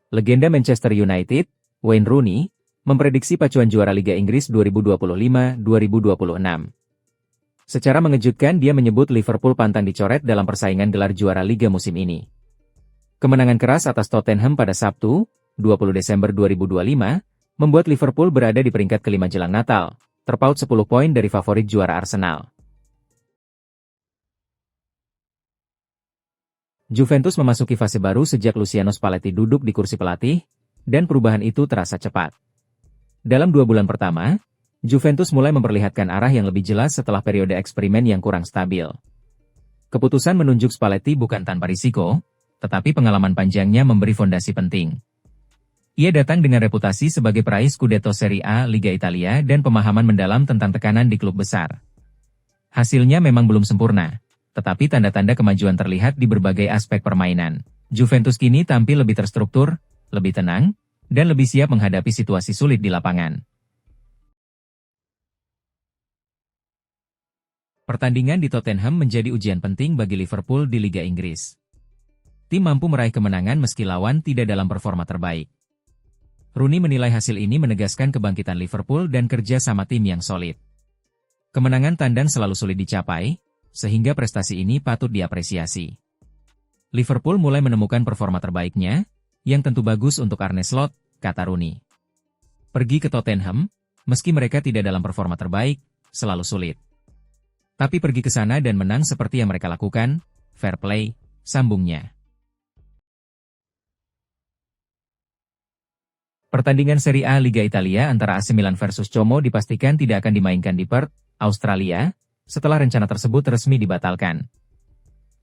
Legenda Manchester United, Wayne Rooney, memprediksi pacuan juara Liga Inggris 2025-2026. Secara mengejutkan dia menyebut Liverpool pantang dicoret dalam persaingan gelar juara Liga musim ini. Kemenangan keras atas Tottenham pada Sabtu, 20 Desember 2025, membuat Liverpool berada di peringkat kelima jelang Natal, terpaut 10 poin dari favorit juara Arsenal. Juventus memasuki fase baru sejak Luciano Spalletti duduk di kursi pelatih, dan perubahan itu terasa cepat. Dalam 2 bulan pertama, Juventus mulai memperlihatkan arah yang lebih jelas setelah periode eksperimen yang kurang stabil. Keputusan menunjuk Spalletti bukan tanpa risiko, tetapi pengalaman panjangnya memberi fondasi penting. Ia datang dengan reputasi sebagai peraih Scudetto Serie A Liga Italia dan pemahaman mendalam tentang tekanan di klub besar. Hasilnya memang belum sempurna, tetapi tanda-tanda kemajuan terlihat di berbagai aspek permainan. Juventus kini tampil lebih terstruktur, lebih tenang, dan lebih siap menghadapi situasi sulit di lapangan. Pertandingan di Tottenham menjadi ujian penting bagi Liverpool di Liga Inggris. Tim mampu meraih kemenangan meski lawan tidak dalam performa terbaik. Rooney menilai hasil ini menegaskan kebangkitan Liverpool dan kerja sama tim yang solid. Kemenangan tandang selalu sulit dicapai, sehingga prestasi ini patut diapresiasi. Liverpool mulai menemukan performa terbaiknya, yang tentu bagus untuk Arne Slot, kata Rooney. Pergi ke Tottenham, meski mereka tidak dalam performa terbaik, selalu sulit. Tapi pergi ke sana dan menang seperti yang mereka lakukan, fair play, sambungnya. Pertandingan Serie A Liga Italia antara AC Milan versus Como dipastikan tidak akan dimainkan di Perth, Australia, setelah rencana tersebut resmi dibatalkan.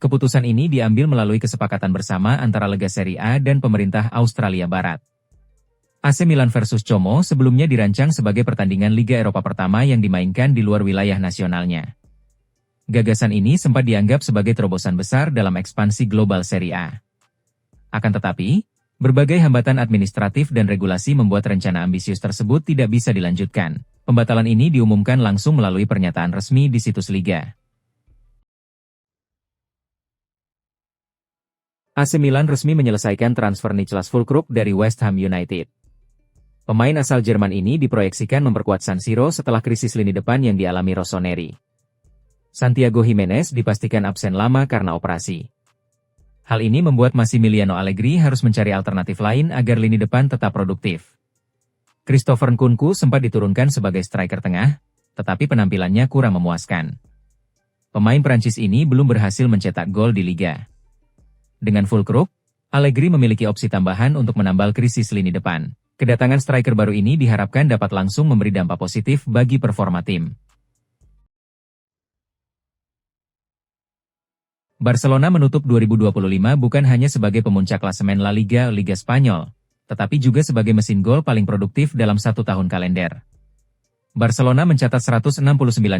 Keputusan ini diambil melalui kesepakatan bersama antara Lega Serie A dan pemerintah Australia Barat. AC Milan versus Como sebelumnya dirancang sebagai pertandingan Liga Eropa pertama yang dimainkan di luar wilayah nasionalnya. Gagasan ini sempat dianggap sebagai terobosan besar dalam ekspansi global Serie A. Akan tetapi, berbagai hambatan administratif dan regulasi membuat rencana ambisius tersebut tidak bisa dilanjutkan. Pembatalan ini diumumkan langsung melalui pernyataan resmi di situs Liga. AC Milan resmi menyelesaikan transfer Niklas Füllkrug dari West Ham United. Pemain asal Jerman ini diproyeksikan memperkuat San Siro setelah krisis lini depan yang dialami Rossoneri. Santiago Gimenez dipastikan absen lama karena operasi. Hal ini membuat Massimiliano Allegri harus mencari alternatif lain agar lini depan tetap produktif. Christopher Nkunku sempat diturunkan sebagai striker tengah, tetapi penampilannya kurang memuaskan. Pemain Prancis ini belum berhasil mencetak gol di Liga. Dengan Füllkrug, Allegri memiliki opsi tambahan untuk menambal krisis lini depan. Kedatangan striker baru ini diharapkan dapat langsung memberi dampak positif bagi performa tim. Barcelona menutup 2025 bukan hanya sebagai pemuncak klasemen La Liga Liga Spanyol, tetapi juga sebagai mesin gol paling produktif dalam 1 tahun kalender. Barcelona mencatat 169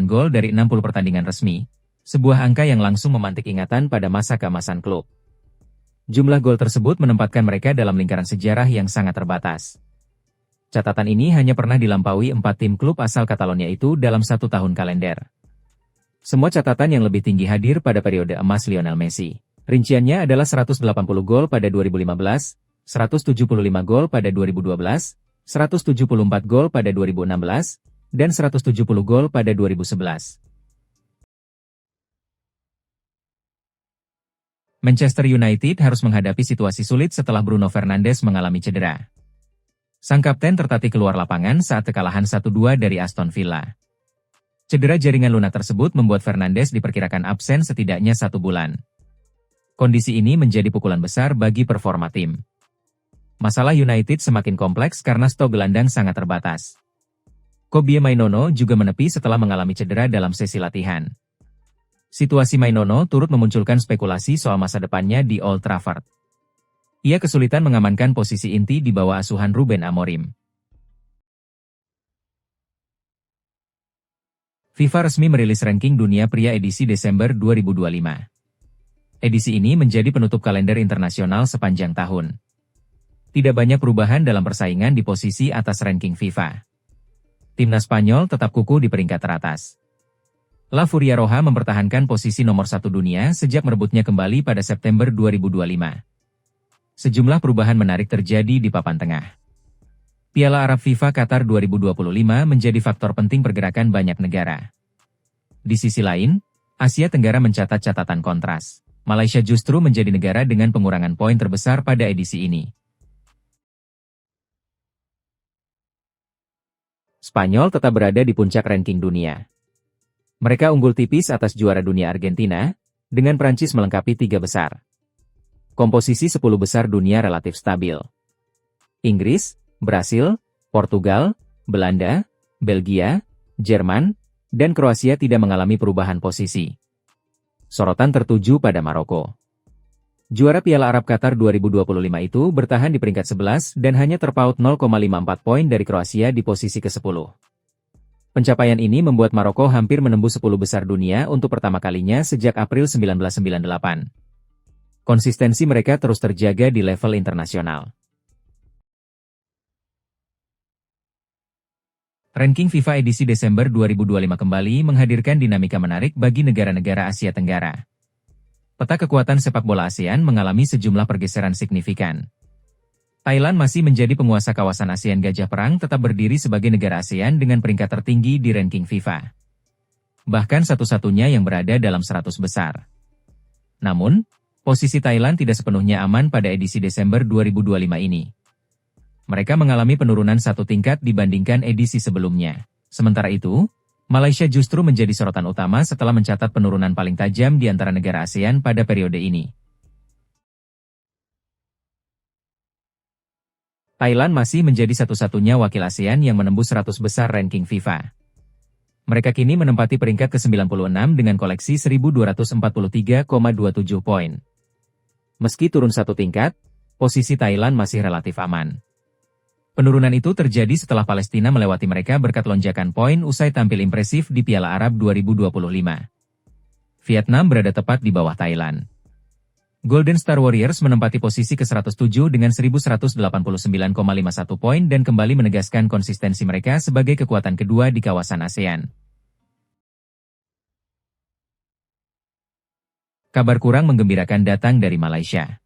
gol dari 60 pertandingan resmi, sebuah angka yang langsung memantik ingatan pada masa keemasan klub. Jumlah gol tersebut menempatkan mereka dalam lingkaran sejarah yang sangat terbatas. Catatan ini hanya pernah dilampaui 4 tim klub asal Catalonia itu dalam 1 tahun kalender. Semua catatan yang lebih tinggi hadir pada periode emas Lionel Messi. Rinciannya adalah 180 gol pada 2015, 175 gol pada 2012, 174 gol pada 2016, dan 170 gol pada 2011. Manchester United harus menghadapi situasi sulit setelah Bruno Fernandes mengalami cedera. Sang kapten tertatih keluar lapangan saat kekalahan 1-2 dari Aston Villa. Cedera jaringan lunak tersebut membuat Fernandes diperkirakan absen setidaknya 1 bulan. Kondisi ini menjadi pukulan besar bagi performa tim. Masalah United semakin kompleks karena stok gelandang sangat terbatas. Kobie Mainono juga menepi setelah mengalami cedera dalam sesi latihan. Situasi Mainono turut memunculkan spekulasi soal masa depannya di Old Trafford. Ia kesulitan mengamankan posisi inti di bawah asuhan Ruben Amorim. FIFA resmi merilis ranking dunia pria edisi Desember 2025. Edisi ini menjadi penutup kalender internasional sepanjang tahun. Tidak banyak perubahan dalam persaingan di posisi atas ranking FIFA. Timnas Spanyol tetap kukuh di peringkat teratas. La Furia Roja mempertahankan posisi nomor 1 dunia sejak merebutnya kembali pada September 2025. Sejumlah perubahan menarik terjadi di papan tengah. Piala Arab FIFA Qatar 2025 menjadi faktor penting pergerakan banyak negara. Di sisi lain, Asia Tenggara mencatat catatan kontras. Malaysia justru menjadi negara dengan pengurangan poin terbesar pada edisi ini. Spanyol tetap berada di puncak ranking dunia. Mereka unggul tipis atas juara dunia Argentina, dengan Prancis melengkapi 3 besar. Komposisi 10 besar dunia relatif stabil. Inggris, Brasil, Portugal, Belanda, Belgia, Jerman, dan Kroasia tidak mengalami perubahan posisi. Sorotan tertuju pada Maroko. Juara Piala Arab Qatar 2025 itu bertahan di peringkat 11 dan hanya terpaut 0,54 poin dari Kroasia di posisi ke-10. Pencapaian ini membuat Maroko hampir menembus 10 besar dunia untuk pertama kalinya sejak April 1998. Konsistensi mereka terus terjaga di level internasional. Ranking FIFA edisi Desember 2025 kembali menghadirkan dinamika menarik bagi negara-negara Asia Tenggara. Peta kekuatan sepak bola ASEAN mengalami sejumlah pergeseran signifikan. Thailand masih menjadi penguasa kawasan ASEAN Gajah Perang tetap berdiri sebagai negara ASEAN dengan peringkat tertinggi di ranking FIFA. Bahkan satu-satunya yang berada dalam 100 besar. Namun, posisi Thailand tidak sepenuhnya aman pada edisi Desember 2025 ini. Mereka mengalami penurunan 1 tingkat dibandingkan edisi sebelumnya. Sementara itu, Malaysia justru menjadi sorotan utama setelah mencatat penurunan paling tajam di antara negara ASEAN pada periode ini. Thailand masih menjadi satu-satunya wakil ASEAN yang menembus 100 besar ranking FIFA. Mereka kini menempati peringkat ke-96 dengan koleksi 1.243,27 poin. Meski turun 1 tingkat, posisi Thailand masih relatif aman. Penurunan itu terjadi setelah Palestina melewati mereka berkat lonjakan poin usai tampil impresif di Piala Arab 2025. Vietnam berada tepat di bawah Thailand. Golden Star Warriors menempati posisi ke-107 dengan 1.189,51 poin dan kembali menegaskan konsistensi mereka sebagai kekuatan kedua di kawasan ASEAN. Kabar kurang menggembirakan datang dari Malaysia.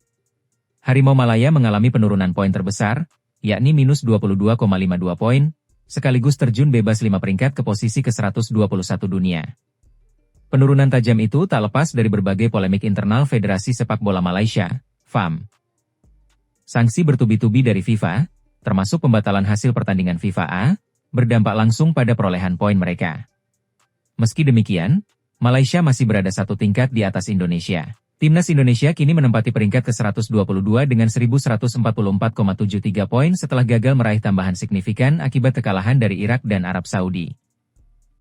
Harimau Malaya mengalami penurunan poin terbesar, yakni minus 22,52 poin, sekaligus terjun bebas 5 peringkat ke posisi ke-121 dunia. Penurunan tajam itu tak lepas dari berbagai polemik internal Federasi Sepak Bola Malaysia, FAM. Sanksi bertubi-tubi dari FIFA, termasuk pembatalan hasil pertandingan FIFA A, berdampak langsung pada perolehan poin mereka. Meski demikian, Malaysia masih berada 1 tingkat di atas Indonesia. Timnas Indonesia kini menempati peringkat ke-122 dengan 1.144,73 poin setelah gagal meraih tambahan signifikan akibat kekalahan dari Irak dan Arab Saudi.